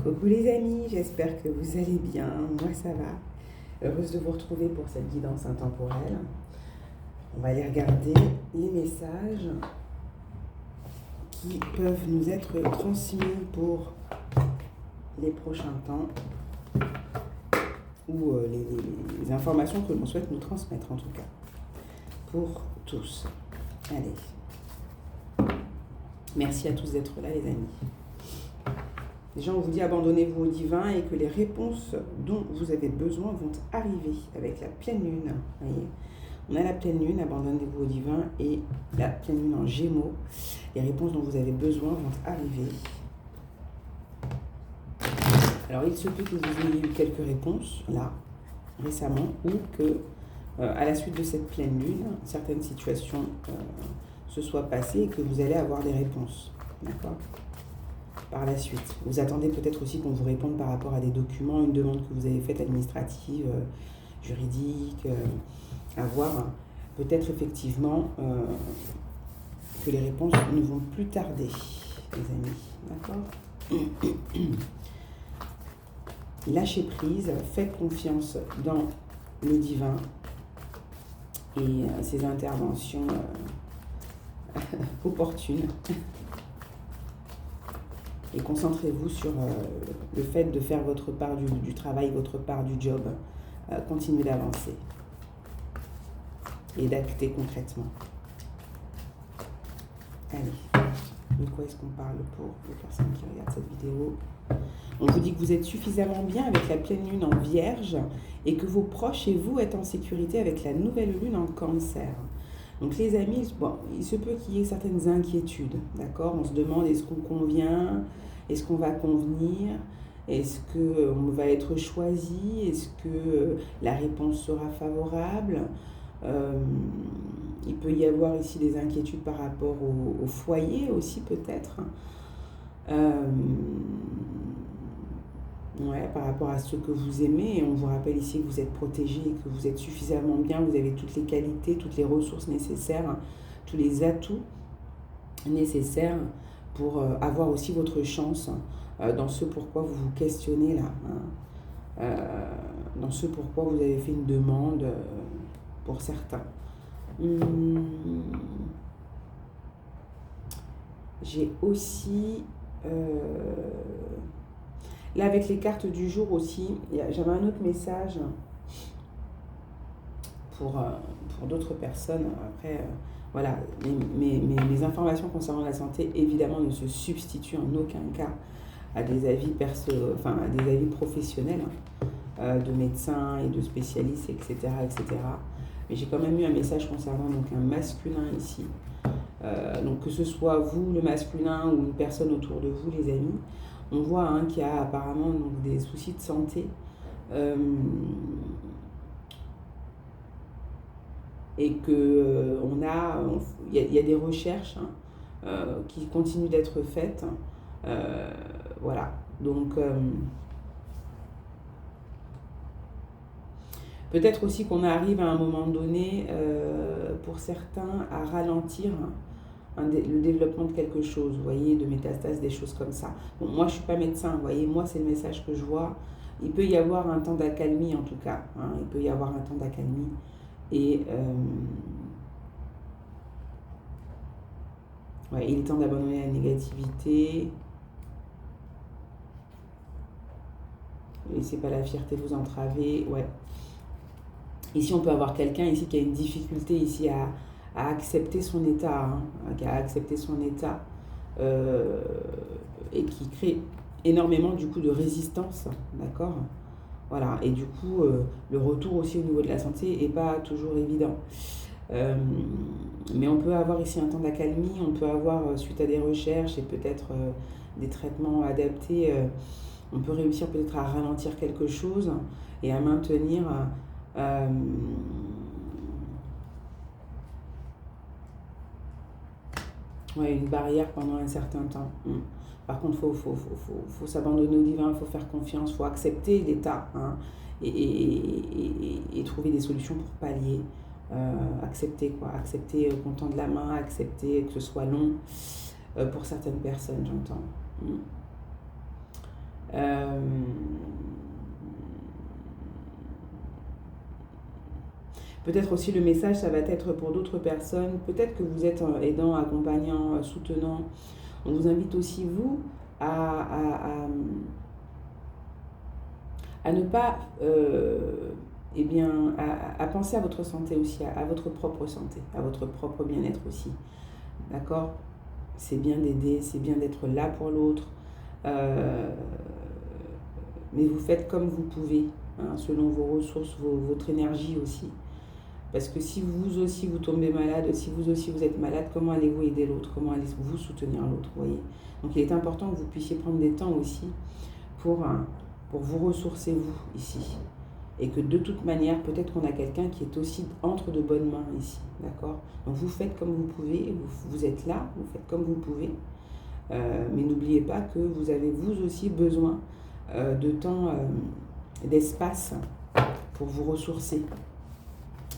Coucou les amis, j'espère que vous allez bien, moi ça va. Heureuse de vous retrouver pour cette guidance intemporelle. On va aller regarder les messages qui peuvent nous être transmis pour les prochains temps ou les informations que l'on souhaite nous transmettre en tout cas, pour tous. Allez, merci à tous d'être là les amis. Déjà, on vous dit abandonnez-vous au divin et que les réponses dont vous avez besoin vont arriver avec la pleine lune. Vous voyez, on a la pleine lune, abandonnez-vous au divin, et la pleine lune en Gémeaux. Les réponses dont vous avez besoin vont arriver. Alors, il se peut que vous ayez eu quelques réponses là, récemment, ou que, à la suite de cette pleine lune, certaines situations se soient passées et que vous allez avoir des réponses. D'accord ? Par la suite. Vous attendez peut-être aussi qu'on vous réponde par rapport à des documents, une demande que vous avez faite administrative, juridique, à voir. Peut-être effectivement que les réponses ne vont plus tarder, les amis. D'accord ? Lâchez prise, faites confiance dans le divin et ses interventions opportunes. Et concentrez-vous sur le fait de faire votre part du travail, votre part du job. Continuez d'avancer et d'acter concrètement. Allez, de quoi est-ce qu'on parle pour les personnes qui regardent cette vidéo ? On vous dit que vous êtes suffisamment bien avec la pleine lune en Vierge et que vos proches et vous êtes en sécurité avec la nouvelle lune en Cancer. Donc les amis, bon, il se peut qu'il y ait certaines inquiétudes, d'accord ? On se demande est-ce qu'on convient ? Est-ce qu'on va convenir ? Est-ce qu'on va être choisi ? Est-ce que la réponse sera favorable ? Il peut y avoir ici des inquiétudes par rapport au foyer aussi peut-être. Par rapport à ce que vous aimez, et on vous rappelle ici que vous êtes protégé et que vous êtes suffisamment bien, vous avez toutes les qualités, toutes les ressources nécessaires, tous les atouts nécessaires pour avoir aussi votre chance dans ce pourquoi vous vous questionnez là, dans ce pourquoi vous avez fait une demande pour certains. J'ai aussi... là, avec les cartes du jour aussi, j'avais un autre message pour d'autres personnes. Après, voilà, mes informations concernant la santé, évidemment, ne se substituent en aucun cas à des avis à des avis professionnels, de médecins et de spécialistes, etc., etc. Mais j'ai quand même eu un message concernant donc un masculin ici. Donc que ce soit vous, le masculin, ou une personne autour de vous, les amis, on voit qu'il y a apparemment donc, des soucis de santé. Et que il y a des recherches qui continuent d'être faites. Voilà. Donc, peut-être aussi qu'on arrive à un moment donné, pour certains, à ralentir le développement de quelque chose, vous voyez, de métastases, des choses comme ça. Bon, moi, je ne suis pas médecin, vous voyez, moi, c'est le message que je vois. Il peut y avoir un temps d'accalmie, en tout cas. Il peut y avoir un temps d'accalmie. Et il est temps d'abandonner la négativité. Ne laissez pas la fierté vous entraver. Ouais. Ici, on peut avoir quelqu'un ici qui a une difficulté ici à accepter son état, qui a accepté son état et qui crée énormément du coup de résistance, d'accord ? Voilà, et du coup, le retour aussi au niveau de la santé n'est pas toujours évident. Mais on peut avoir ici un temps d'accalmie, on peut avoir, suite à des recherches et peut-être des traitements adaptés, on peut réussir peut-être à ralentir quelque chose et à maintenir une barrière pendant un certain temps. Par contre, faut s'abandonner au divin, il faut faire confiance, il faut accepter l'état et trouver des solutions pour pallier. Accepter qu'on tende la main, accepter que ce soit long pour certaines personnes, j'entends. Peut-être aussi le message, ça va être pour d'autres personnes. Peut-être que vous êtes aidant, accompagnant, soutenant. On vous invite aussi, vous, à ne pas, eh bien, à penser à votre santé aussi, à votre propre santé, à votre propre bien-être aussi. D'accord? C'est bien d'aider, c'est bien d'être là pour l'autre. Mais vous faites comme vous pouvez, hein, selon vos ressources, votre énergie aussi. Parce que si vous aussi vous tombez malade, si vous aussi vous êtes malade, comment allez-vous aider l'autre? Comment allez-vous soutenir l'autre, voyez? Donc il est important que vous puissiez prendre des temps aussi pour vous ressourcer vous ici. Et que de toute manière, peut-être qu'on a quelqu'un qui est aussi entre de bonnes mains ici, d'accord? Donc vous faites comme vous pouvez, vous êtes là, vous faites comme vous pouvez. Mais n'oubliez pas que vous avez vous aussi besoin de temps, d'espace pour vous ressourcer.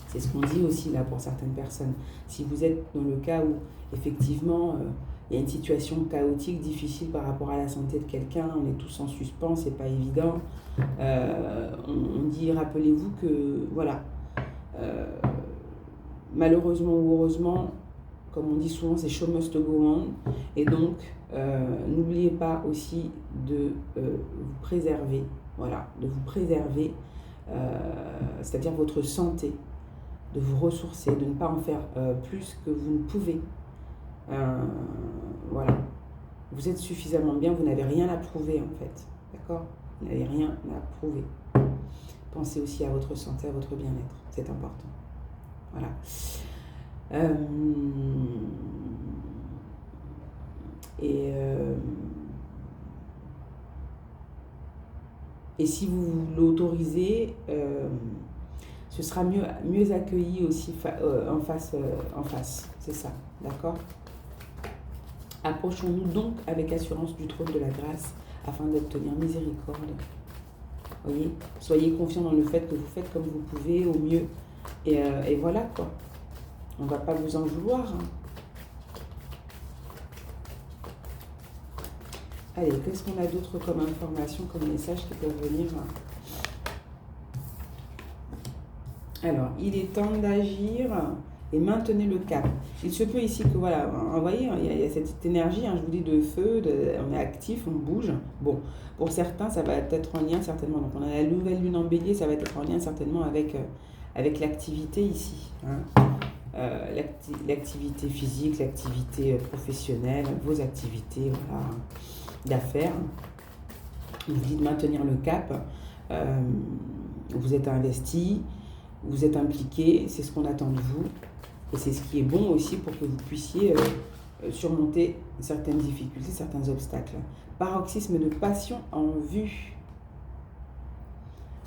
C'est ce qu'on dit aussi là pour certaines personnes. Si vous êtes dans le cas où effectivement il y a une situation chaotique, difficile par rapport à la santé de quelqu'un, on est tous en suspens, c'est pas évident. On dit, rappelez-vous que voilà, malheureusement ou heureusement, comme on dit souvent, c'est show must go on. Et donc, n'oubliez pas aussi de vous préserver, voilà, de vous préserver, c'est-à-dire votre santé, de vous ressourcer, de ne pas en faire plus que vous ne pouvez. Voilà. Vous êtes suffisamment bien, vous n'avez rien à prouver en fait. D'accord? Vous n'avez rien à prouver. Pensez aussi à votre santé, à votre bien-être. C'est important. Voilà. Et si vous l'autorisez, ce sera mieux accueilli aussi en face. C'est ça, d'accord? Approchons-nous donc avec assurance du trône de la grâce afin d'obtenir miséricorde. Voyez, soyez confiants dans le fait que vous faites comme vous pouvez, au mieux. Et voilà quoi. On ne va pas vous en vouloir. Hein. Allez, qu'est-ce qu'on a d'autre comme information, comme message qui peuvent venir? Alors, il est temps d'agir et maintenez le cap. Il se peut ici que, voilà, vous voyez, il y a cette énergie, hein, je vous dis, de feu, on est actif, on bouge. Bon, pour certains, ça va être en lien certainement. Donc, on a la nouvelle lune en bélier, ça va être en lien certainement avec l'activité ici. Hein. L'activité physique, l'activité professionnelle, vos activités voilà, d'affaires. Il vous dit de maintenir le cap. Vous êtes investi. Vous êtes impliqué, c'est ce qu'on attend de vous. Et c'est ce qui est bon aussi pour que vous puissiez surmonter certaines difficultés, certains obstacles. Paroxysme de passion en vue.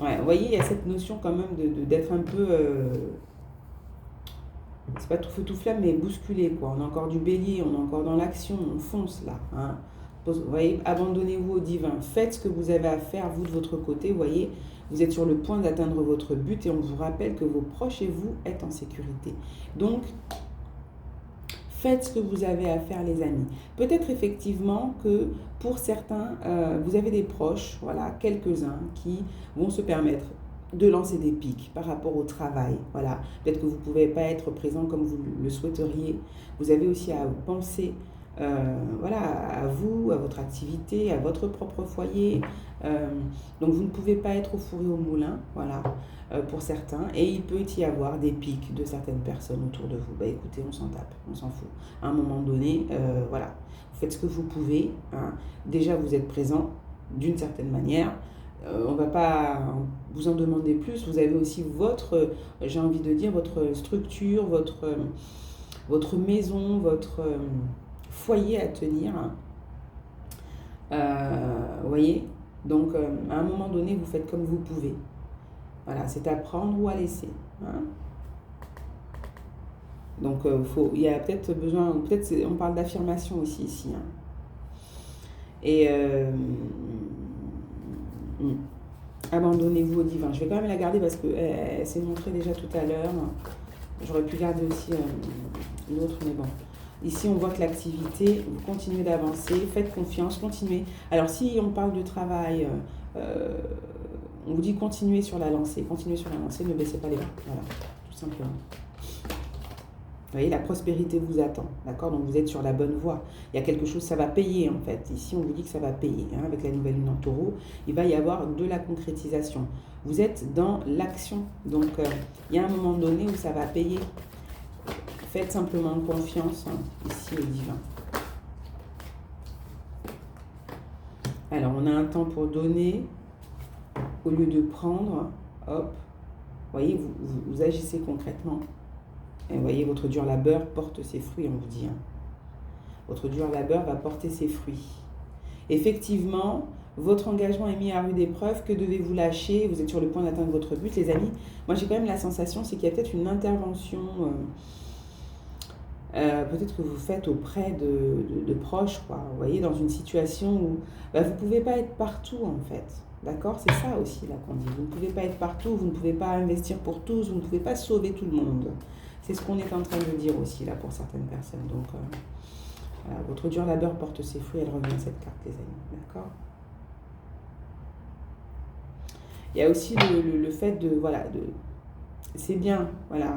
Ouais, vous voyez, il y a cette notion quand même d'être un peu... c'est pas tout feu tout flamme, mais bousculé, quoi. On a encore du bélier, on est encore dans l'action, on fonce là. Hein. Vous voyez, abandonnez-vous au divin. Faites ce que vous avez à faire, vous de votre côté, vous voyez. Vous êtes sur le point d'atteindre votre but et on vous rappelle que vos proches et vous êtes en sécurité. Donc, faites ce que vous avez à faire, les amis. Peut-être effectivement que pour certains, vous avez des proches, voilà, quelques-uns qui vont se permettre de lancer des pics par rapport au travail. Voilà. Peut-être que vous ne pouvez pas être présent comme vous le souhaiteriez. Vous avez aussi à penser voilà, à vous, à votre activité, à votre propre foyer. Donc vous ne pouvez pas être au four et au moulin, voilà, pour certains. Et il peut y avoir des pics de certaines personnes autour de vous. Bah écoutez, on s'en tape, on s'en fout. À un moment donné, voilà, vous faites ce que vous pouvez. Hein. Déjà, vous êtes présent d'une certaine manière. On ne va pas vous en demander plus. Vous avez aussi votre, j'ai envie de dire, votre structure, votre maison, votre... foyer à tenir. Vous voyez? Donc, à un moment donné, vous faites comme vous pouvez. Voilà, c'est à prendre ou à laisser. Hein? Donc, il y a peut-être besoin... Peut-être on parle d'affirmation aussi ici. Hein? Et... abandonnez-vous au divin. Je vais quand même la garder parce qu'elle s'est montrée déjà tout à l'heure. J'aurais pu garder aussi l'autre, mais bon. Ici, on voit que l'activité, vous continuez d'avancer, faites confiance, continuez. Alors, si on parle de travail, on vous dit continuez sur la lancée, ne baissez pas les bras. Voilà, tout simplement. Vous voyez, la prospérité vous attend, d'accord? Donc, vous êtes sur la bonne voie. Il y a quelque chose, ça va payer, en fait. Ici, on vous dit que ça va payer. Hein, avec la nouvelle lune en taureau, il va y avoir de la concrétisation. Vous êtes dans l'action. Donc, il y a un moment donné où ça va payer. Faites simplement confiance, hein, ici, au divin. Alors, on a un temps pour donner, au lieu de prendre, hop. Vous voyez, vous agissez concrètement. Et vous voyez, votre dur labeur porte ses fruits, on vous dit. Hein. Votre dur labeur va porter ses fruits. Effectivement, votre engagement est mis à rude épreuve. Que devez-vous lâcher? Vous êtes sur le point d'atteindre votre but, les amis. Moi, j'ai quand même la sensation, c'est qu'il y a peut-être une intervention, peut-être que vous faites auprès de proches, quoi. Vous voyez, dans une situation où vous ne pouvez pas être partout, en fait. D'accord? C'est ça aussi, là, qu'on dit. Vous ne pouvez pas être partout, vous ne pouvez pas investir pour tous, vous ne pouvez pas sauver tout le monde. C'est ce qu'on est en train de dire aussi, là, pour certaines personnes. Donc, voilà, votre dur labeur porte ses fruits, elle revient cette carte, les amis. D'accord? Il y a aussi le fait de, voilà, c'est bien, voilà,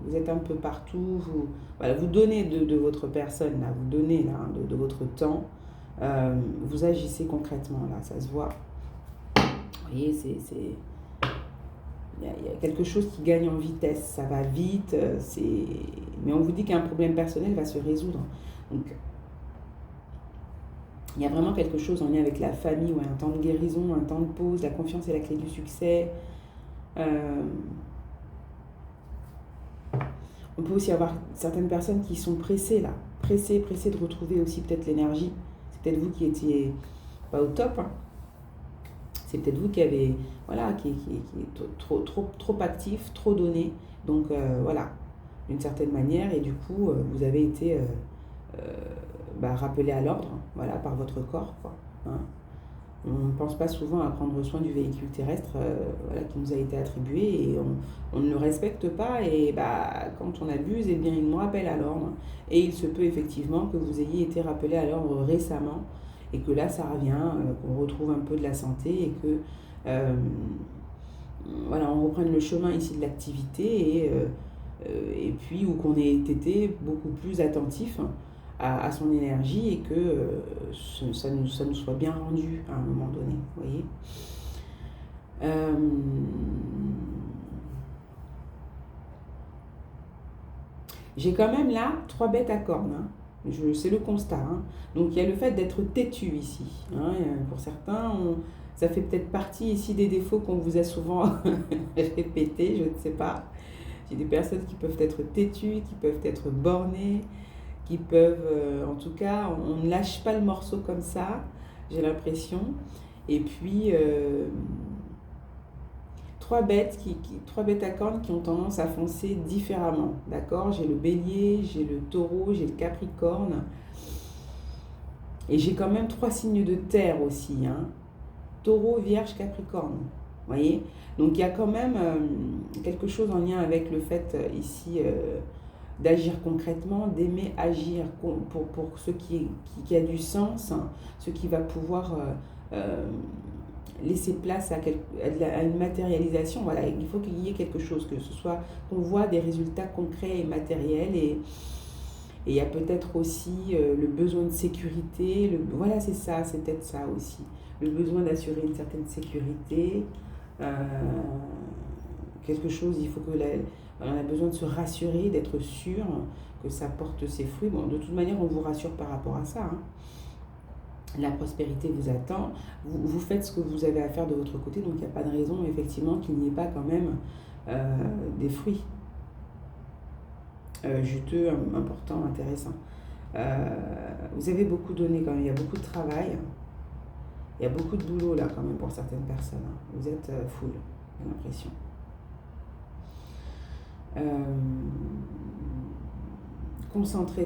vous êtes un peu partout, vous donnez de votre personne, là, vous donnez là, de votre temps, vous agissez concrètement, là, ça se voit. Vous voyez, il y a quelque chose qui gagne en vitesse, ça va vite, mais on vous dit qu'un problème personnel va se résoudre. Donc, il y a vraiment quelque chose en lien avec la famille, ouais, un temps de guérison, un temps de pause, la confiance est la clé du succès. On peut aussi avoir certaines personnes qui sont pressées, là, pressées de retrouver aussi peut-être l'énergie. C'est peut-être vous qui étiez pas au top, hein. C'est peut-être vous qui avez, voilà, qui est trop actif, trop donné. Donc, voilà, d'une certaine manière. Et du coup, vous avez été rappelé à l'ordre, voilà, par votre corps, quoi. Hein. On ne pense pas souvent à prendre soin du véhicule terrestre voilà, qui nous a été attribué et on ne le respecte pas. Et quand on abuse, eh bien, il nous rappelle à l'ordre. Et il se peut effectivement que vous ayez été rappelé à l'ordre récemment et que là, ça revient, qu'on retrouve un peu de la santé et que voilà, on reprenne le chemin ici de l'activité et puis où qu'on ait été beaucoup plus attentif à son énergie et que ça nous soit bien rendu à un moment donné, vous voyez. J'ai quand même là 3 bêtes à cornes, hein. C'est le constat, hein. Donc il y a le fait d'être têtu ici, hein. Pour certains, ça fait peut-être partie ici des défauts qu'on vous a souvent répétés, je ne sais pas. J'ai des personnes qui peuvent être têtues, qui peuvent être bornées, qui peuvent, en tout cas, on ne lâche pas le morceau comme ça, j'ai l'impression. Et puis, 3 bêtes à cornes qui ont tendance à foncer différemment, d'accord? J'ai le bélier, j'ai le taureau, j'ai le capricorne. Et j'ai quand même 3 signes de terre aussi, hein. Taureau, vierge, capricorne, vous voyez? Donc, il y a quand même quelque chose en lien avec le fait ici d'agir concrètement, d'aimer agir pour ce qui a du sens, hein, ce qui va pouvoir laisser place à une matérialisation. Voilà, il faut qu'il y ait quelque chose, que ce soit qu'on voit des résultats concrets et matériels et il y a peut-être aussi le besoin de sécurité, voilà, c'est ça, c'est peut-être ça aussi, le besoin d'assurer une certaine sécurité, quelque chose, il faut que on a besoin de se rassurer, d'être sûr que ça porte ses fruits. Bon, de toute manière, on vous rassure par rapport à ça, hein. La prospérité vous attend, vous faites ce que vous avez à faire de votre côté, donc il n'y a pas de raison, effectivement, qu'il n'y ait pas quand même des fruits juteux, importants, intéressants. Vous avez beaucoup donné quand même, il y a beaucoup de travail, il y a beaucoup de boulot là quand même pour certaines personnes, hein. Vous êtes full, j'ai l'impression.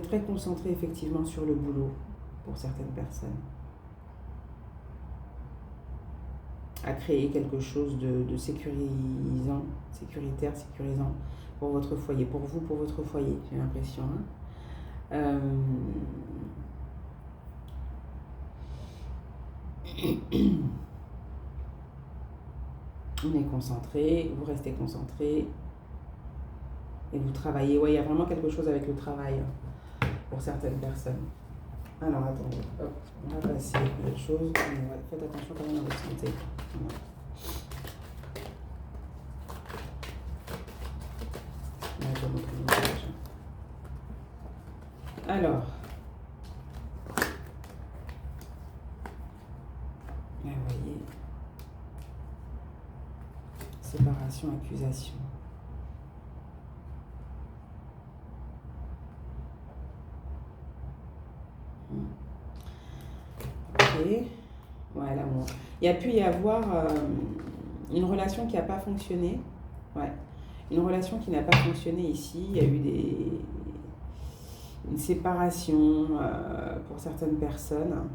Très concentré effectivement sur le boulot pour certaines personnes. À créer quelque chose de sécurisant, sécuritaire, sécurisant pour votre foyer, pour vous, pour votre foyer, j'ai l'impression, hein. Euh, on est concentré, vous restez concentré et vous travaillez. Ouais, il y a vraiment quelque chose avec le travail pour certaines personnes. Alors attendez, hop, on va passer à autre chose, mais ouais, faites attention quand même à votre santé. Voilà. Alors, là, vous voyez, séparation, accusation. Ok, ouais, l'amour. Il y a pu y avoir une relation qui n'a pas fonctionné. Ouais, une relation qui n'a pas fonctionné ici. Il y a eu une séparation pour certaines personnes.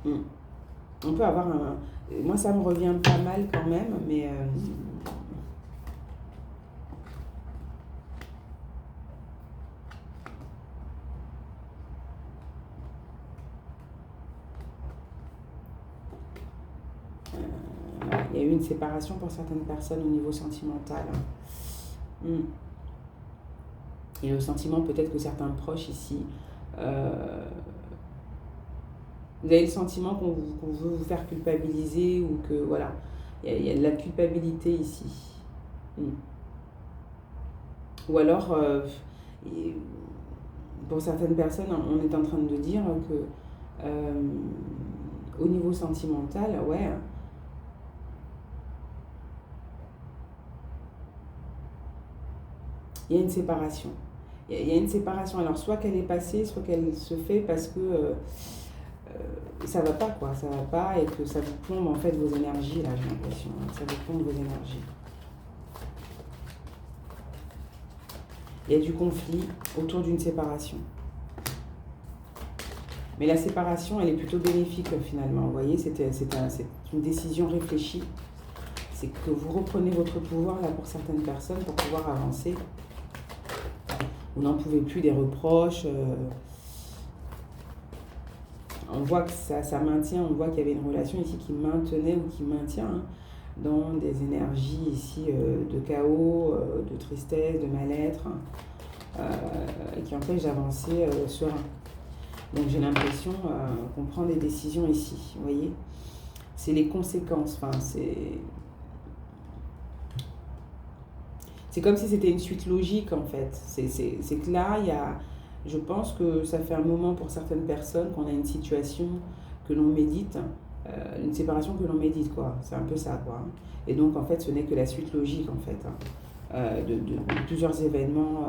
On peut avoir un... Moi, ça me revient pas mal quand même, mais... il y a eu une séparation pour certaines personnes au niveau sentimental. Et le sentiment, peut-être que certains proches ici... vous avez le sentiment qu'on veut vous faire culpabiliser ou que, voilà, il y a de la culpabilité ici. Ou alors, pour certaines personnes, on est en train de dire que au niveau sentimental, ouais, il y a une séparation. Il y a une séparation. Alors, soit qu'elle est passée, soit qu'elle se fait parce que ça va pas, quoi. Ça va pas et que ça vous plombe, en fait, vos énergies, là, j'ai l'impression. Ça vous plombe vos énergies. Il y a du conflit autour d'une séparation. Mais la séparation, elle est plutôt bénéfique, finalement. Vous voyez, c'est une décision réfléchie. C'est que vous reprenez votre pouvoir, là, pour certaines personnes, pour pouvoir avancer. Vous n'en pouvez plus des reproches. On voit que ça maintient, on voit qu'il y avait une relation ici qui maintenait ou qui maintient dans des énergies ici de chaos, de tristesse, de mal-être, et qui empêchent d'avancer serein. Donc j'ai l'impression qu'on prend des décisions ici, vous voyez. C'est les conséquences, enfin c'est comme si c'était une suite logique en fait. C'est que là, je pense que ça fait un moment pour certaines personnes qu'on a une situation que l'on médite, une séparation que l'on médite, quoi. C'est un peu ça, quoi. Et donc, en fait, ce n'est que la suite logique, en fait, de plusieurs événements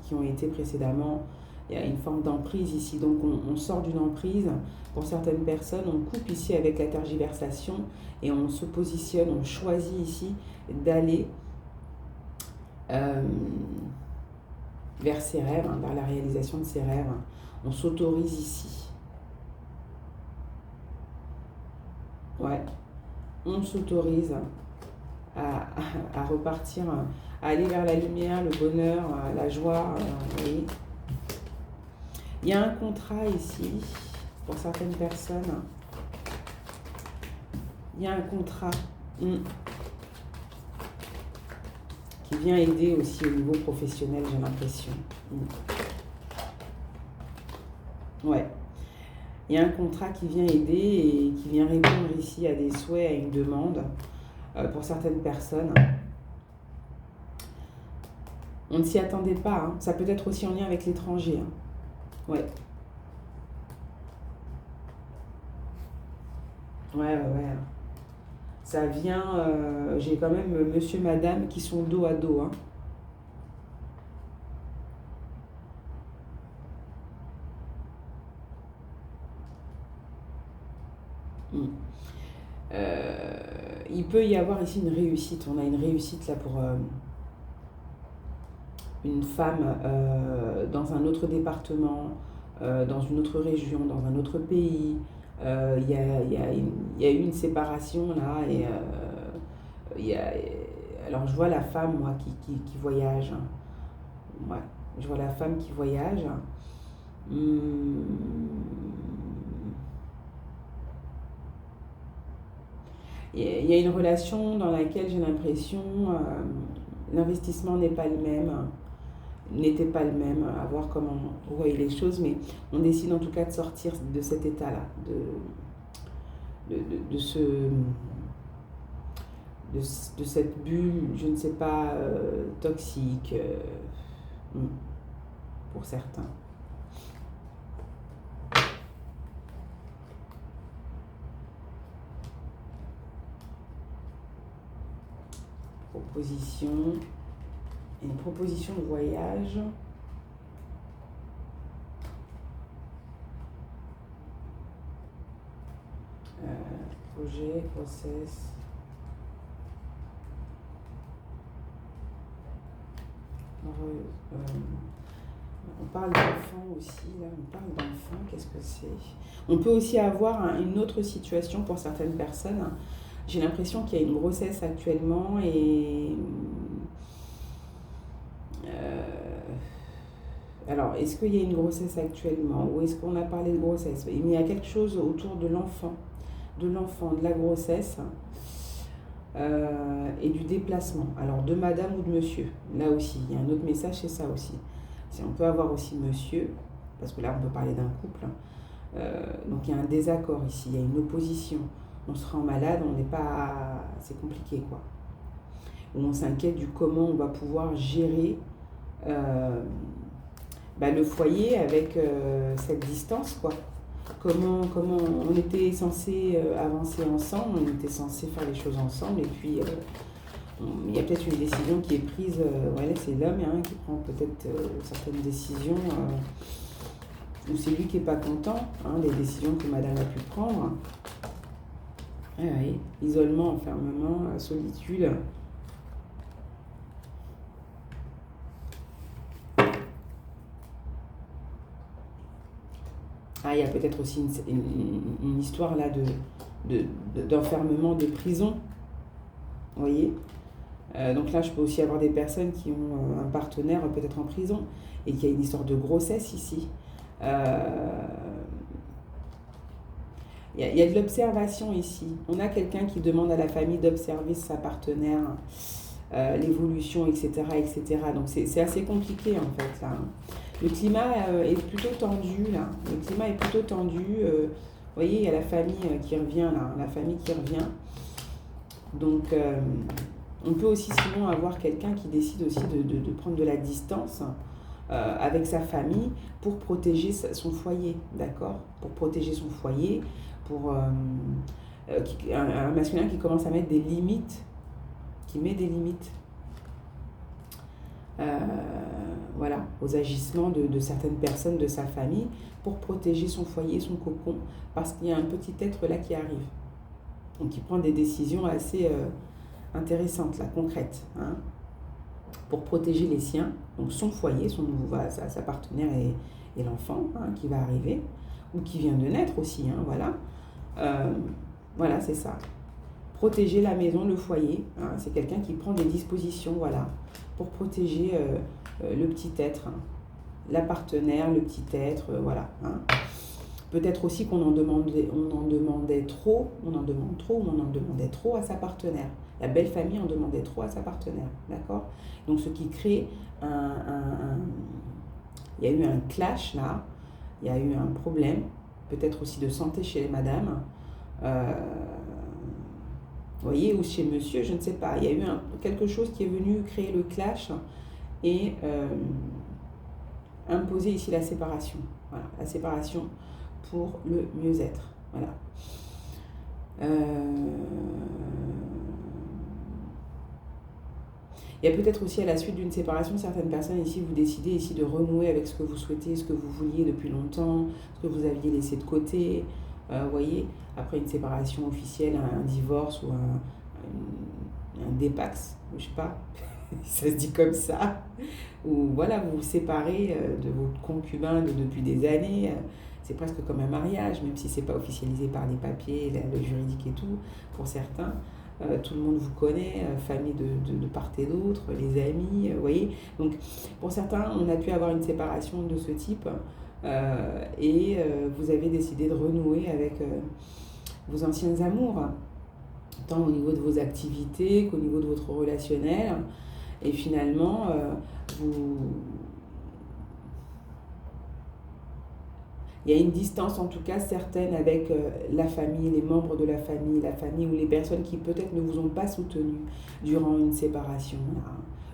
qui ont été précédemment. Il y a une forme d'emprise ici. Donc, on sort d'une emprise. Pour certaines personnes, on coupe ici avec la tergiversation et on se positionne, on choisit ici d'aller vers ses rêves, vers la réalisation de ses rêves. On s'autorise ici. Ouais, on s'autorise à repartir, à aller vers la lumière, le bonheur, la joie. Vous voyez. Il y a un contrat ici, pour certaines personnes. Il y a un contrat qui vient aider aussi au niveau professionnel, j'ai l'impression. Ouais. Il y a un contrat qui vient aider et qui vient répondre ici à des souhaits, à une demande pour certaines personnes. On ne s'y attendait pas. Ça peut être aussi en lien avec l'étranger. Ouais. Ouais. Ça vient... j'ai quand même monsieur, madame qui sont dos à dos. Il peut y avoir ici une réussite. On a une réussite là pour une femme dans un autre département, dans une autre région, dans un autre pays. Il y a eu une séparation là et alors je vois la femme, moi, qui voyage. Ouais. Je vois la femme qui voyage. Hum, Il y a une relation dans laquelle j'ai l'impression l'investissement n'est pas le même, n'était pas le même, à voir comment vous voyez les choses, mais on décide en tout cas de sortir de cet état-là, de ce, de cette bulle, je ne sais pas, toxique, pour certains. Une proposition de voyage. Projet, process. On parle d'enfants aussi, là, on parle d'enfants, qu'est-ce que c'est? On peut aussi avoir une autre situation pour certaines personnes. J'ai l'impression qu'il y a une grossesse actuellement et... alors, est-ce qu'il y a une grossesse actuellement ou est-ce qu'on a parlé de grossesse? Il y a quelque chose autour de l'enfant, de la grossesse et du déplacement. Alors, de madame ou de monsieur, là aussi, il y a un autre message, c'est ça aussi. On peut avoir aussi monsieur, parce que là, on peut parler d'un couple. Donc, il y a un désaccord ici, il y a une opposition. On se rend malade, on n'est pas... c'est compliqué, quoi. Ou on s'inquiète du comment on va pouvoir gérer le foyer avec cette distance, quoi. Comment on était censé avancer ensemble, on était censé faire les choses ensemble, et puis il y a peut-être une décision qui est prise, voilà, c'est l'homme qui prend peut-être certaines décisions, ou c'est lui qui n'est pas content des décisions que madame a pu prendre. Oui, isolement, enfermement, solitude. Il y a peut-être aussi une histoire là d'enfermement, de prison. Vous voyez, donc là, je peux aussi avoir des personnes qui ont un partenaire peut-être en prison et qu'il y a une histoire de grossesse ici. Il y a de l'observation ici. On a quelqu'un qui demande à la famille d'observer sa partenaire, l'évolution, etc., etc. Donc c'est assez compliqué en fait là. Le climat est plutôt tendu là. Le climat est plutôt tendu. Vous voyez, il y a la famille qui revient là, la famille qui revient. Donc on peut aussi sinon avoir quelqu'un qui décide aussi de prendre de la distance avec sa famille pour protéger son foyer, d'accord? Pour protéger son foyer, pour un masculin qui commence à mettre des limites, qui met des limites. Voilà, aux agissements de certaines personnes de sa famille pour protéger son foyer, son cocon, parce qu'il y a un petit être là qui arrive. Donc il prend des décisions assez intéressantes, là, concrètes, pour protéger les siens, donc son foyer, sa partenaire et l'enfant qui va arriver, ou qui vient de naître aussi, voilà. Voilà, c'est ça. Protéger la maison, le foyer, c'est quelqu'un qui prend des dispositions, voilà, pour protéger le petit être, la partenaire, le petit être, voilà. Peut-être aussi qu'on en demandait trop à sa partenaire. La belle famille en demandait trop à sa partenaire, d'accord? Donc ce qui crée il y a eu un clash là, il y a eu un problème, peut-être aussi de santé chez les madames, vous voyez, ou chez monsieur, je ne sais pas. Il y a eu quelque chose qui est venu créer le clash et imposer ici la séparation. Voilà, la séparation pour le mieux-être. Voilà. Il y a peut-être aussi à la suite d'une séparation, certaines personnes ici, vous décidez ici de renouer avec ce que vous souhaitez, ce que vous vouliez depuis longtemps, ce que vous aviez laissé de côté. Vous voyez, après une séparation officielle, un divorce ou un dépax, je sais pas, ça se dit comme ça, ou voilà, vous vous séparez de votre concubin depuis des années, c'est presque comme un mariage, même si c'est pas officialisé par les papiers, le juridique et tout, pour certains. tout le monde vous connaît, famille de part et d'autre, les amis, vous voyez. Donc, pour certains, on a pu avoir une séparation de ce type et vous avez décidé de renouer avec vos anciens amours, tant au niveau de vos activités qu'au niveau de votre relationnel. Et finalement, il y a une distance en tout cas certaine avec la famille, les membres de la famille ou les personnes qui peut-être ne vous ont pas soutenu durant une séparation, là,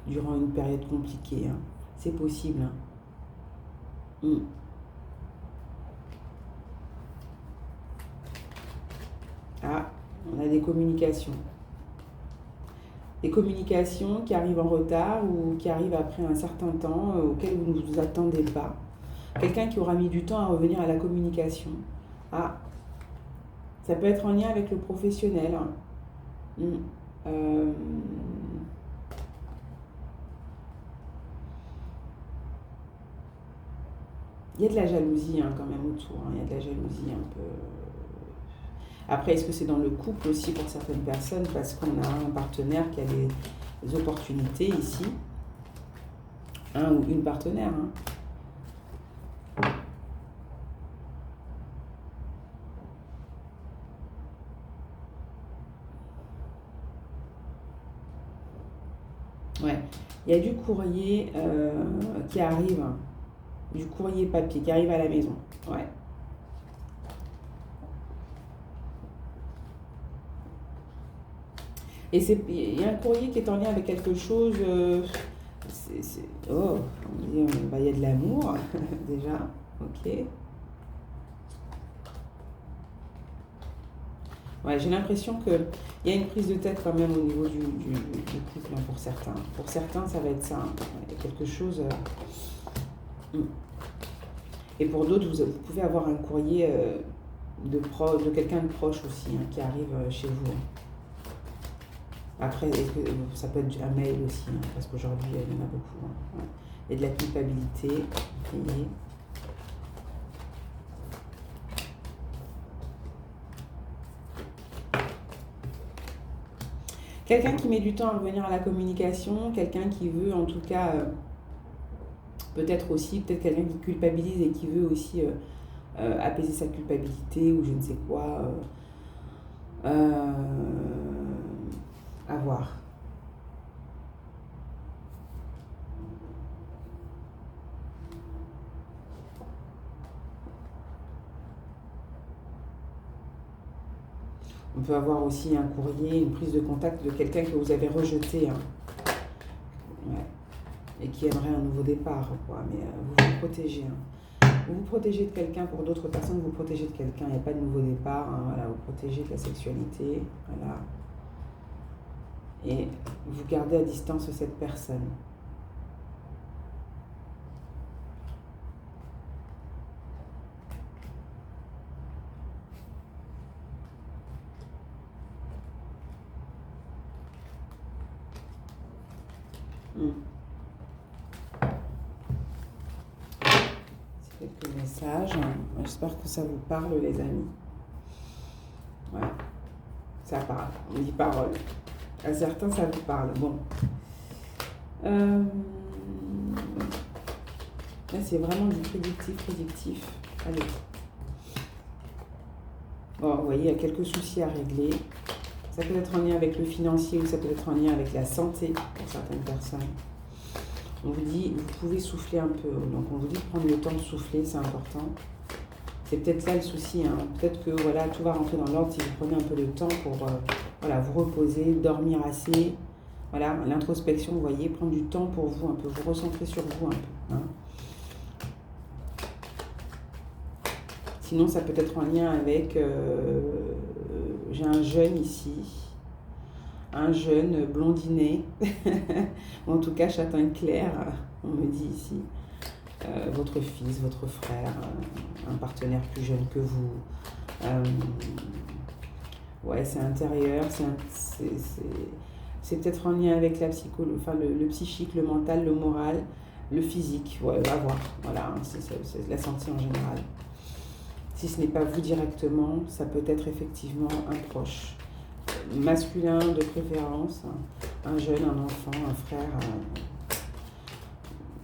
durant une période compliquée. Hein. C'est possible. Hein. Ah, on a des communications. Des communications qui arrivent en retard ou qui arrivent après un certain temps auquel vous ne vous attendez pas. Quelqu'un qui aura mis du temps à revenir à la communication. Ah, ça peut être en lien avec le professionnel. Il y a de la jalousie quand même autour. Il y a de la jalousie un peu. Après, est-ce que c'est dans le couple aussi pour certaines personnes parce qu'on a un partenaire qui a des opportunités ici, un ou une partenaire. Ouais, il y a du courrier qui arrive, du courrier papier qui arrive à la maison. Ouais. Et il y a un courrier qui est en lien avec quelque chose. Oh, il y a de l'amour, déjà. Ok. Ouais, j'ai l'impression qu'il y a une prise de tête quand même au niveau du couple pour certains. Pour certains, ça va être ça. Il y a quelque chose. Et pour d'autres, vous pouvez avoir un courrier de quelqu'un de proche aussi qui arrive chez vous. Après, ça peut être un mail aussi, parce qu'aujourd'hui, il y en a beaucoup. Ouais. Il y a de la culpabilité. Et quelqu'un qui met du temps à revenir à la communication, quelqu'un qui veut en tout cas, peut-être quelqu'un qui culpabilise et qui veut aussi apaiser sa culpabilité ou je ne sais quoi. À voir. On peut avoir aussi un courrier, une prise de contact de quelqu'un que vous avez rejeté. Ouais. Et qui aimerait un nouveau départ, quoi. Mais vous vous protégez. Vous vous protégez de quelqu'un, pour d'autres personnes, vous protégez de quelqu'un. Il n'y a pas de nouveau départ. Voilà, vous protégez de la sexualité. Voilà. Et vous gardez à distance cette personne. C'est quelques messages. J'espère que ça vous parle, les amis. Ouais, ça parle. On dit parole. À certains, ça vous parle. Bon. Là, c'est vraiment du prédictif. Allez. Bon, vous voyez, il y a quelques soucis à régler. Ça peut être en lien avec le financier ou ça peut être en lien avec la santé pour certaines personnes. On vous dit, vous pouvez souffler un peu. Donc, on vous dit de prendre le temps de souffler, c'est important. C'est peut-être ça le souci. Peut-être que voilà, tout va rentrer dans l'ordre si vous prenez un peu de temps pour vous reposer, dormir assez. Voilà, l'introspection, vous voyez, prendre du temps pour vous un peu, vous recentrer sur vous un peu. Sinon, ça peut être en lien avec... j'ai un jeune ici. Un jeune blondinet. Ou en tout cas, châtain clair, on me dit ici. Votre fils, votre frère, un partenaire plus jeune que vous. Ouais, c'est intérieur, c'est peut-être en lien avec la psychologie, enfin le psychique, le mental, le moral, le physique. Ouais, on va voir. Voilà, c'est la santé en général. Si ce n'est pas vous directement, ça peut être effectivement un proche. masculin de préférence, un jeune, un enfant, un frère.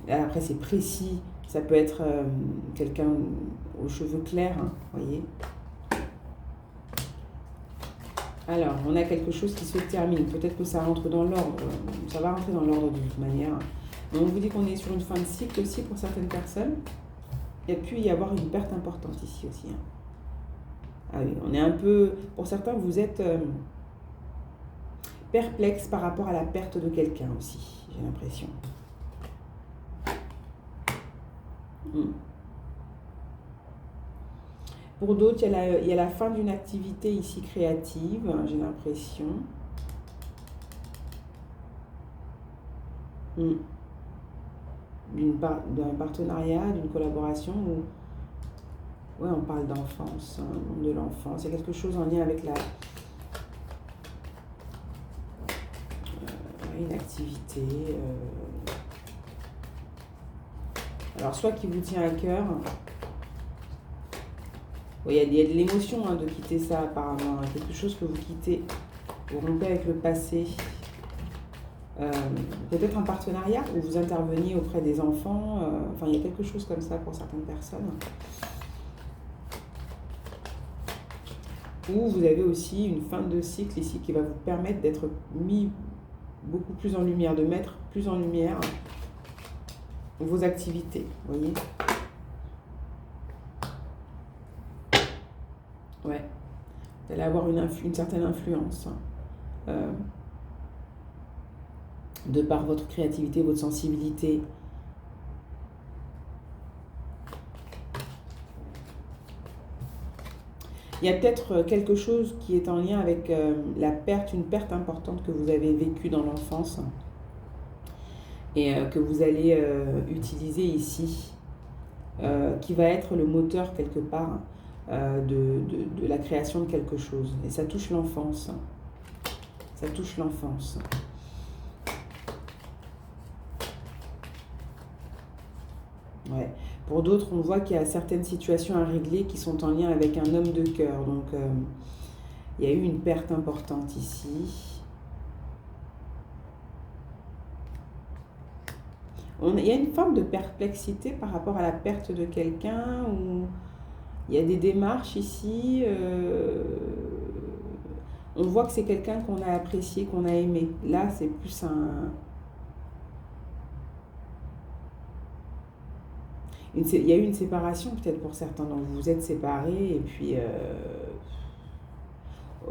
Après, c'est précis. Ça peut être quelqu'un aux cheveux clairs, hein, voyez. Alors, on a quelque chose qui se termine. Peut-être que ça rentre dans l'ordre. Ça va rentrer dans l'ordre de toute manière. Mais on vous dit qu'on est sur une fin de cycle aussi pour certaines personnes. Il y a pu y avoir une perte importante ici aussi. Hein. Ah oui, on est un peu... Pour certains, vous êtes perplexe par rapport à la perte de quelqu'un aussi, j'ai l'impression. Pour d'autres, il y a la fin d'une activité ici créative, hein, j'ai l'impression. D'un partenariat, d'une collaboration où ouais, on parle d'enfance, hein, de l'enfance. Il y a quelque chose en lien avec une activité. Alors, soit qui vous tient à cœur. Il y a de l'émotion hein, de quitter ça apparemment. Quelque chose que vous quittez, vous rompez avec le passé. Peut-être un partenariat où vous interveniez auprès des enfants. Enfin, il y a quelque chose comme ça pour certaines personnes. Ou vous avez aussi une fin de cycle ici qui va vous permettre d'être mis beaucoup plus en lumière, de mettre plus en lumière vos activités, vous voyez. Ouais, vous allez avoir une certaine influence de par votre créativité, votre sensibilité. Il y a peut-être quelque chose qui est en lien avec une perte importante que vous avez vécue dans l'enfance et que vous allez utiliser ici, qui va être le moteur quelque part de la création de quelque chose. Et ça touche l'enfance. Ça touche l'enfance. Ouais. Pour d'autres, on voit qu'il y a certaines situations à régler qui sont en lien avec un homme de cœur. Donc, il y a eu une perte importante ici. Il y a une forme de perplexité par rapport à la perte de quelqu'un. Ou il y a des démarches ici. On voit que c'est quelqu'un qu'on a apprécié, qu'on a aimé. Là, c'est plus il y a eu une séparation peut-être pour certains, donc vous vous êtes séparés et puis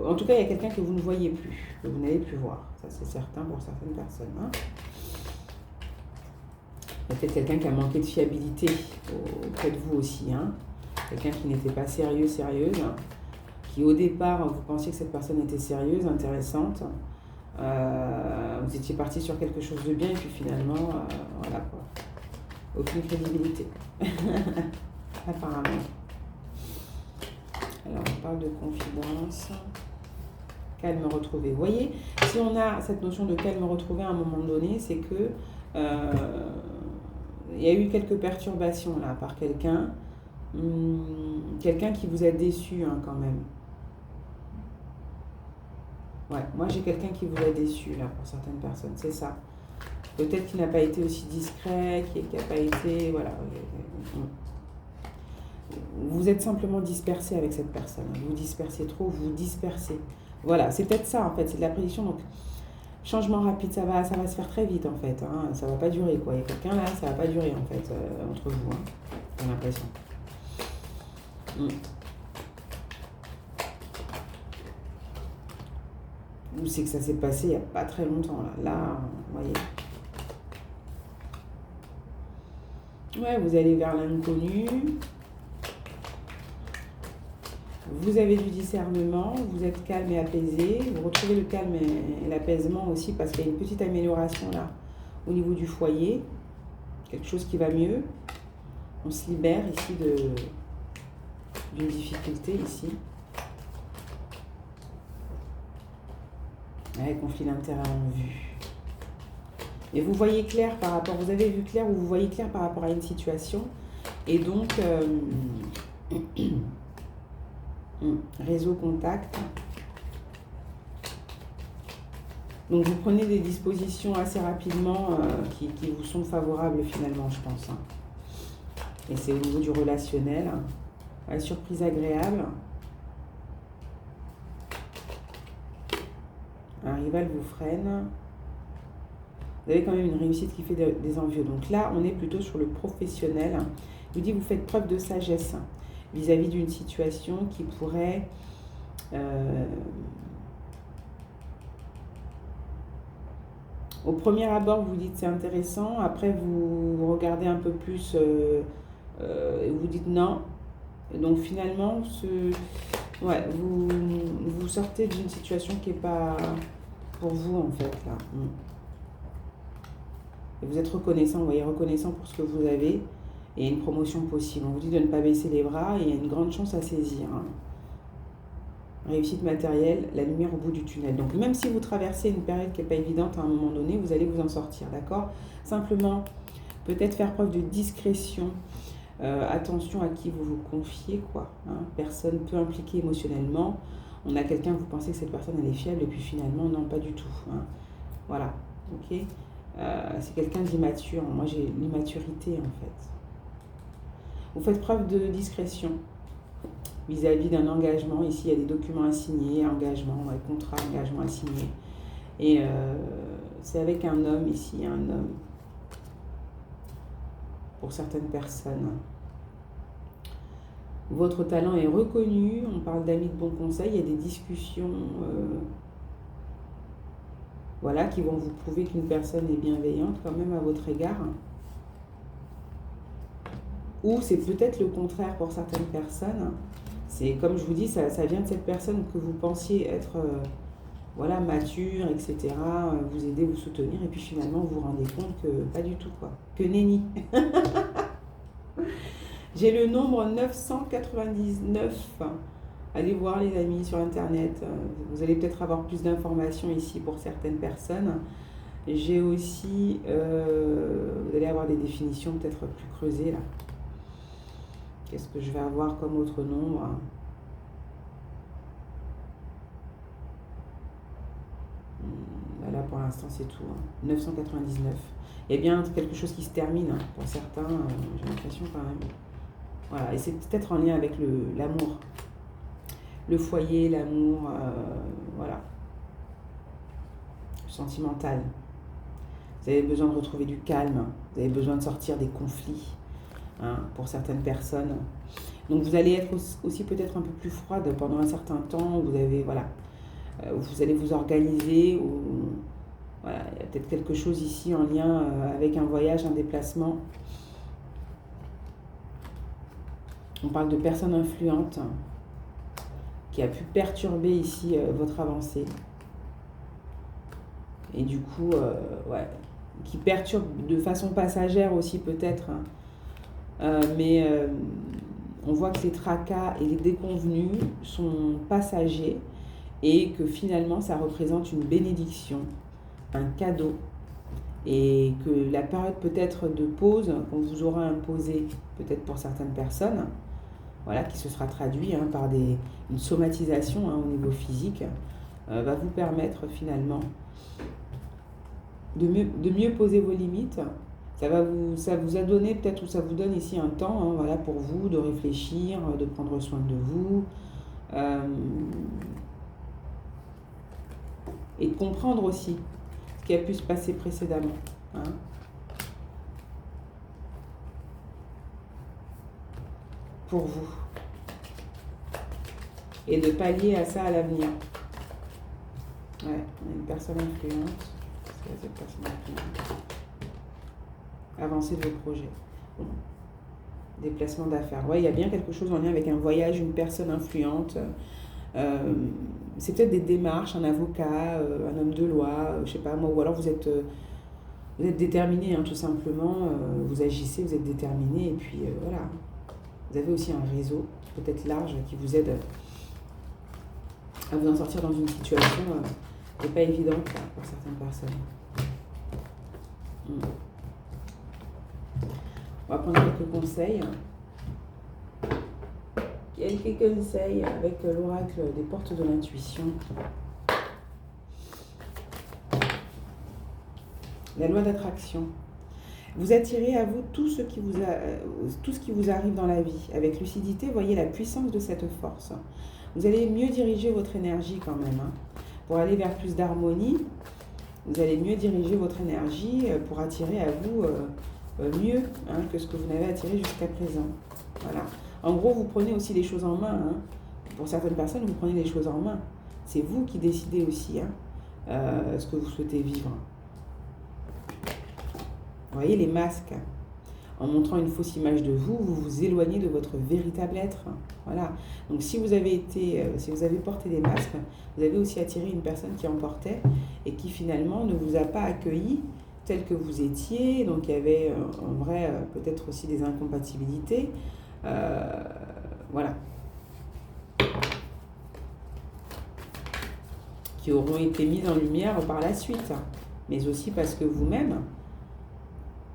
en tout cas il y a quelqu'un que vous ne voyez plus, que vous n'allez plus voir, ça c'est certain pour certaines personnes. Hein. Il y a peut-être quelqu'un qui a manqué de fiabilité auprès de vous aussi, hein. Quelqu'un qui n'était pas sérieux, sérieuse, hein. Qui au départ vous pensiez que cette personne était sérieuse, intéressante, vous étiez parti sur quelque chose de bien et puis finalement voilà quoi. Aucune crédibilité, apparemment. Alors, on parle de confidence. Calme retrouvé. Vous voyez, si on a cette notion de calme retrouvé à un moment donné, c'est que il y a eu quelques perturbations là par quelqu'un. Quelqu'un qui vous a déçu hein, quand même. Ouais, moi j'ai quelqu'un qui vous a déçu là pour certaines personnes, c'est ça. Peut-être qu'il n'a pas été aussi discret, qu'il n'a pas été... Voilà. Vous êtes simplement dispersé avec cette personne. Vous dispersez trop, vous dispersez. Voilà, c'est peut-être ça en fait, c'est de la prédiction. Donc, changement rapide, ça va se faire très vite en fait. Hein. Ça ne va pas durer quoi. Il y a quelqu'un là, ça ne va pas durer en fait entre vous. Hein. J'ai l'impression. Où c'est que ça s'est passé il n'y a pas très longtemps là. Là, vous voyez. Ouais, vous allez vers l'inconnu. Vous avez du discernement, vous êtes calme et apaisé. Vous retrouvez le calme et l'apaisement aussi parce qu'il y a une petite amélioration là au niveau du foyer. Quelque chose qui va mieux. On se libère ici d'une difficulté ici. Ouais, conflit d'intérêt en vue. Et vous voyez clair par rapport, vous avez vu clair ou vous voyez clair par rapport à une situation. Et donc, réseau contact. Donc vous prenez des dispositions assez rapidement qui vous sont favorables finalement, je pense. Hein. Et c'est au niveau du relationnel. La surprise agréable. Un rival vous freine. Vous avez quand même une réussite qui fait des envieux. Donc là, on est plutôt sur le professionnel. Je vous dis, vous faites preuve de sagesse vis-à-vis d'une situation qui pourrait... au premier abord, vous dites c'est intéressant. Après, vous regardez un peu plus et vous dites non. Et donc finalement, vous sortez d'une situation qui n'est pas pour vous en fait. Là. Et vous êtes reconnaissant, vous voyez, reconnaissant pour ce que vous avez. Et il y a une promotion possible. On vous dit de ne pas baisser les bras et il y a une grande chance à saisir. Hein. Réussite matérielle, la lumière au bout du tunnel. Donc même si vous traversez une période qui n'est pas évidente à un moment donné, vous allez vous en sortir, d'accord? Simplement, peut-être faire preuve de discrétion, attention à qui vous vous confiez, quoi. Hein? Personne peu impliquée émotionnellement. On a quelqu'un, vous pensez que cette personne elle est fiable et puis finalement non, pas du tout. Hein? Voilà, ok? C'est quelqu'un d'immature. Moi j'ai l'immaturité en fait. Vous faites preuve de discrétion vis-à-vis d'un engagement. Ici, il y a des documents à signer, engagement, contrat, engagement à signer. Et c'est avec un homme ici, un homme, pour certaines personnes. Votre talent est reconnu, on parle d'amis de bons conseils, il y a des discussions voilà, qui vont vous prouver qu'une personne est bienveillante quand même à votre égard. Ou c'est peut-être le contraire pour certaines personnes. C'est comme je vous dis, ça vient de cette personne que vous pensiez être voilà, mature, etc. Vous aider, vous soutenir. Et puis finalement, vous vous rendez compte que pas du tout, quoi. Que nenni. J'ai le nombre 999. Allez voir les amis sur Internet. Vous allez peut-être avoir plus d'informations ici pour certaines personnes. J'ai aussi... vous allez avoir des définitions peut-être plus creusées là. Qu'est-ce que je vais avoir comme autre nombre? Là, pour l'instant, c'est tout. 999. Il y a bien quelque chose qui se termine. Pour certains, j'ai l'impression quand même. Voilà. Et c'est peut-être en lien avec l'amour. Le foyer, l'amour, voilà. Sentimental. Vous avez besoin de retrouver du calme. Vous avez besoin de sortir des conflits. Hein, pour certaines personnes. Donc vous allez être aussi peut-être un peu plus froide pendant un certain temps. Vous avez, voilà, vous allez vous organiser. Ou, voilà, il y a peut-être quelque chose ici en lien avec un voyage, un déplacement. On parle de personnes influentes qui a pu perturber ici votre avancée. Et du coup, ouais, qui perturbe de façon passagère aussi peut-être. Hein. Mais on voit que les tracas et les déconvenus sont passagers et que finalement ça représente une bénédiction, un cadeau, et que la période peut-être de pause qu'on vous aura imposée peut-être pour certaines personnes, voilà, qui se sera traduit par une somatisation au niveau physique, va vous permettre finalement de mieux poser vos limites. Ça vous a donné peut-être, ou ça vous donne ici un temps, voilà, pour vous de réfléchir, de prendre soin de vous, et de comprendre aussi ce qui a pu se passer précédemment. Hein. Pour vous. Et de pallier à ça à l'avenir. Ouais, on a une personne influente. C'est cette personne influente. Avancer de vos projets. Bon. Déplacement d'affaires. Ouais, il y a bien quelque chose en lien avec un voyage, une personne influente. C'est peut-être des démarches, un avocat, un homme de loi, je sais pas moi, ou alors vous êtes déterminé, tout simplement. Vous agissez, vous êtes déterminé, et puis voilà. Vous avez aussi un réseau, peut-être large, qui vous aide à vous en sortir dans une situation qui n'est pas évidente pour certaines personnes. On va prendre quelques conseils. Quelques conseils avec l'oracle des portes de l'intuition. La loi d'attraction. Vous attirez à vous tout ce qui vous arrive dans la vie. Avec lucidité, voyez la puissance de cette force. Vous allez mieux diriger votre énergie quand même. Hein. Pour aller vers plus d'harmonie, vous allez mieux diriger votre énergie pour attirer à vous mieux hein, que ce que vous n'avez attiré jusqu'à présent. Voilà. En gros, vous prenez aussi les choses en main. Hein. Pour certaines personnes, vous prenez les choses en main. C'est vous qui décidez aussi hein, ce que vous souhaitez vivre. Vous voyez les masques. En montrant une fausse image de vous, vous vous éloignez de votre véritable être. Voilà. Donc si vous avez porté des masques, vous avez aussi attiré une personne qui en portait et qui finalement ne vous a pas accueilli tel que vous étiez. Donc il y avait en vrai peut-être aussi des incompatibilités. Voilà. Qui auront été mises en lumière par la suite. Mais aussi parce que vous-même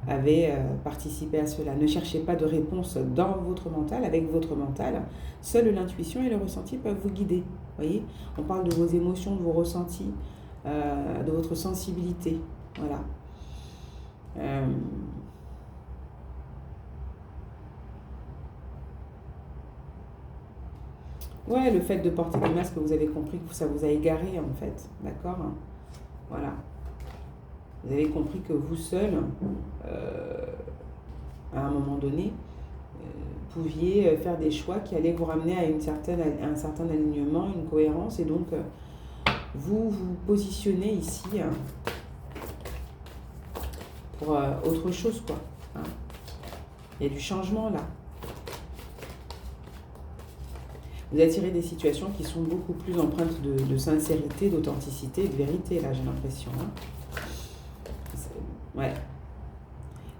avez participé à cela. Ne cherchez pas de réponse dans votre mental, avec votre mental. Seule l'intuition et le ressenti peuvent vous guider. Voyez, on parle de vos émotions, de vos ressentis, de votre sensibilité. Voilà. Ouais, le fait de porter des masques, vous avez compris que ça vous a égaré en fait. D'accord ? Voilà. Vous avez compris que vous seul, à un moment donné, pouviez faire des choix qui allaient vous ramener à un certain alignement, une cohérence, et donc vous vous positionnez ici pour autre chose, quoi. Hein. Il y a du changement là. Vous attirez des situations qui sont beaucoup plus empreintes de sincérité, d'authenticité, de vérité, là, j'ai l'impression. Hein. Ouais.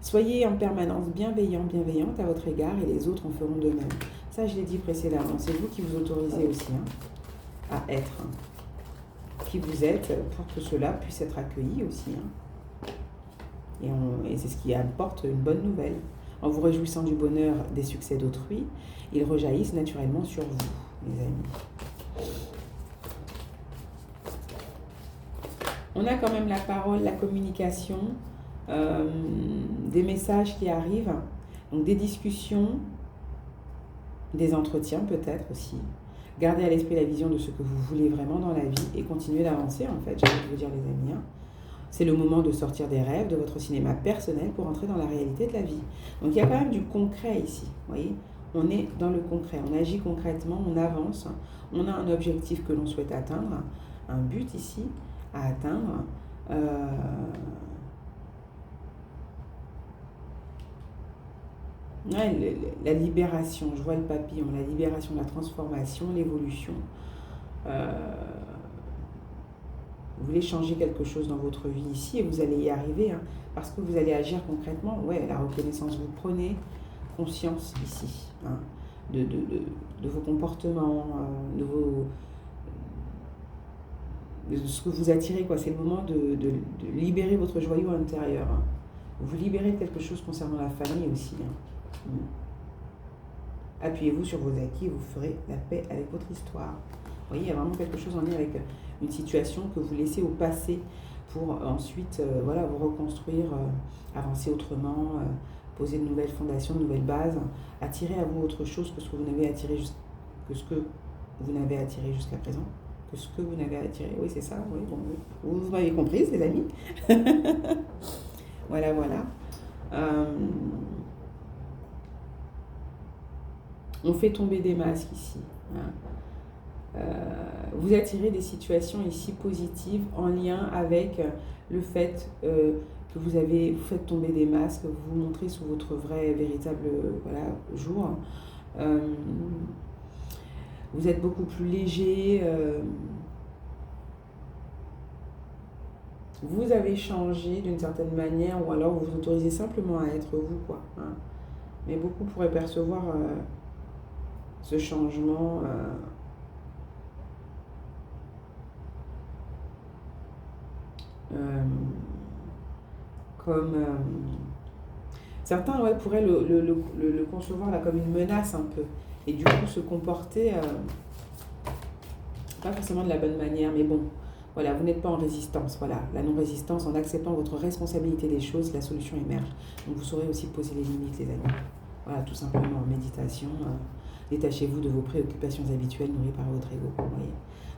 Soyez en permanence bienveillante à votre égard et les autres en feront de même. Ça, je l'ai dit précédemment. C'est vous qui vous autorisez aussi hein, à être qui vous êtes pour que cela puisse être accueilli aussi. Hein. Et c'est ce qui apporte une bonne nouvelle. En vous réjouissant du bonheur des succès d'autrui, ils rejaillissent naturellement sur vous, mes amis. On a quand même la parole, la communication, des messages qui arrivent, donc des discussions, des entretiens peut-être aussi. Gardez à l'esprit la vision de ce que vous voulez vraiment dans la vie et continuez d'avancer en fait, j'ai envie de vous dire les amis. Hein. C'est le moment de sortir des rêves, de votre cinéma personnel pour entrer dans la réalité de la vie. Donc il y a quand même du concret ici, vous voyez. On est dans le concret, on agit concrètement, on avance, on a un objectif que l'on souhaite atteindre, un but ici à atteindre. Ouais, la libération, je vois le papillon, la libération, la transformation, l'évolution. Vous voulez changer quelque chose dans votre vie ici et vous allez y arriver, hein, parce que vous allez agir concrètement. Ouais, la reconnaissance, vous prenez conscience ici hein, de vos comportements, de ce que vous attirez, quoi. C'est le moment de libérer votre joyau intérieur. Hein. Vous libérez de quelque chose concernant la famille aussi. Hein. Appuyez-vous sur vos acquis et vous ferez la paix avec votre histoire. Vous voyez, il y a vraiment quelque chose en lien avec une situation que vous laissez au passé pour ensuite voilà, vous reconstruire, avancer autrement, poser de nouvelles fondations, de nouvelles bases, attirer à vous autre chose que ce que vous n'avez attiré jusqu'à présent. Que ce que vous n'avez attiré. Oui, c'est ça. Oui, bon, oui. Vous m'avez compris, les amis. Voilà, voilà. On fait tomber des masques ici. Hein. Vous attirez des situations ici positives en lien avec le fait que vous faites tomber des masques, vous vous montrez sous votre vrai, véritable voilà, jour. Vous êtes beaucoup plus léger. Vous avez changé d'une certaine manière ou alors vous vous autorisez simplement à être vous, quoi. Hein. Mais beaucoup pourraient percevoir ce changement comme certains ouais, pourraient le concevoir là, comme une menace un peu et du coup se comporter pas forcément de la bonne manière mais bon Voilà, vous n'êtes pas en résistance. Voilà, la non-résistance, en acceptant votre responsabilité des choses, la solution émerge. Donc vous saurez aussi poser les limites, les amis. Voilà, tout simplement en méditation. Détachez-vous de vos préoccupations habituelles nourries par votre ego. Vous voyez.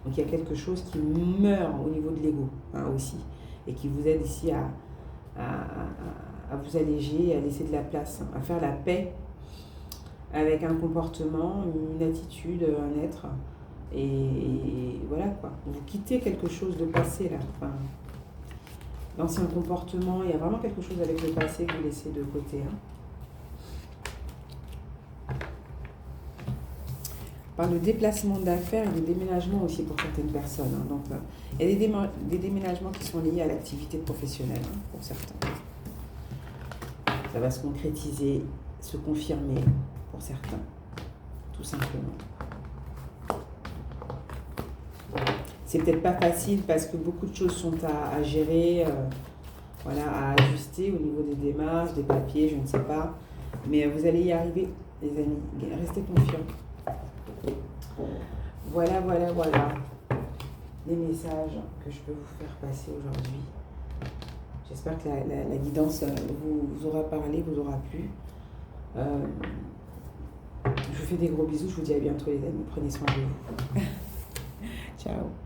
Donc il y a quelque chose qui meurt au niveau de l'ego aussi. Et qui vous aide ici à vous alléger, à laisser de la place, à faire la paix avec un comportement, une attitude, un être. Et voilà quoi. Vous quittez quelque chose de passé là. Enfin, l'ancien comportement, il y a vraiment quelque chose avec le passé que vous laissez de côté. Par le déplacement d'affaires et le déménagement aussi pour certaines personnes. Donc, il y a des déménagements qui sont liés à l'activité professionnelle pour certains. Ça va se concrétiser, se confirmer pour certains, tout simplement. C'est peut-être pas facile parce que beaucoup de choses sont à gérer, voilà, à ajuster au niveau des démarches, des papiers, je ne sais pas. Mais vous allez y arriver, les amis. Restez confiants. Voilà, voilà, voilà les messages que je peux vous faire passer aujourd'hui. J'espère que la guidance vous aura parlé, vous aura plu. Je vous fais des gros bisous, je vous dis à bientôt les amis, prenez soin de vous. Ciao.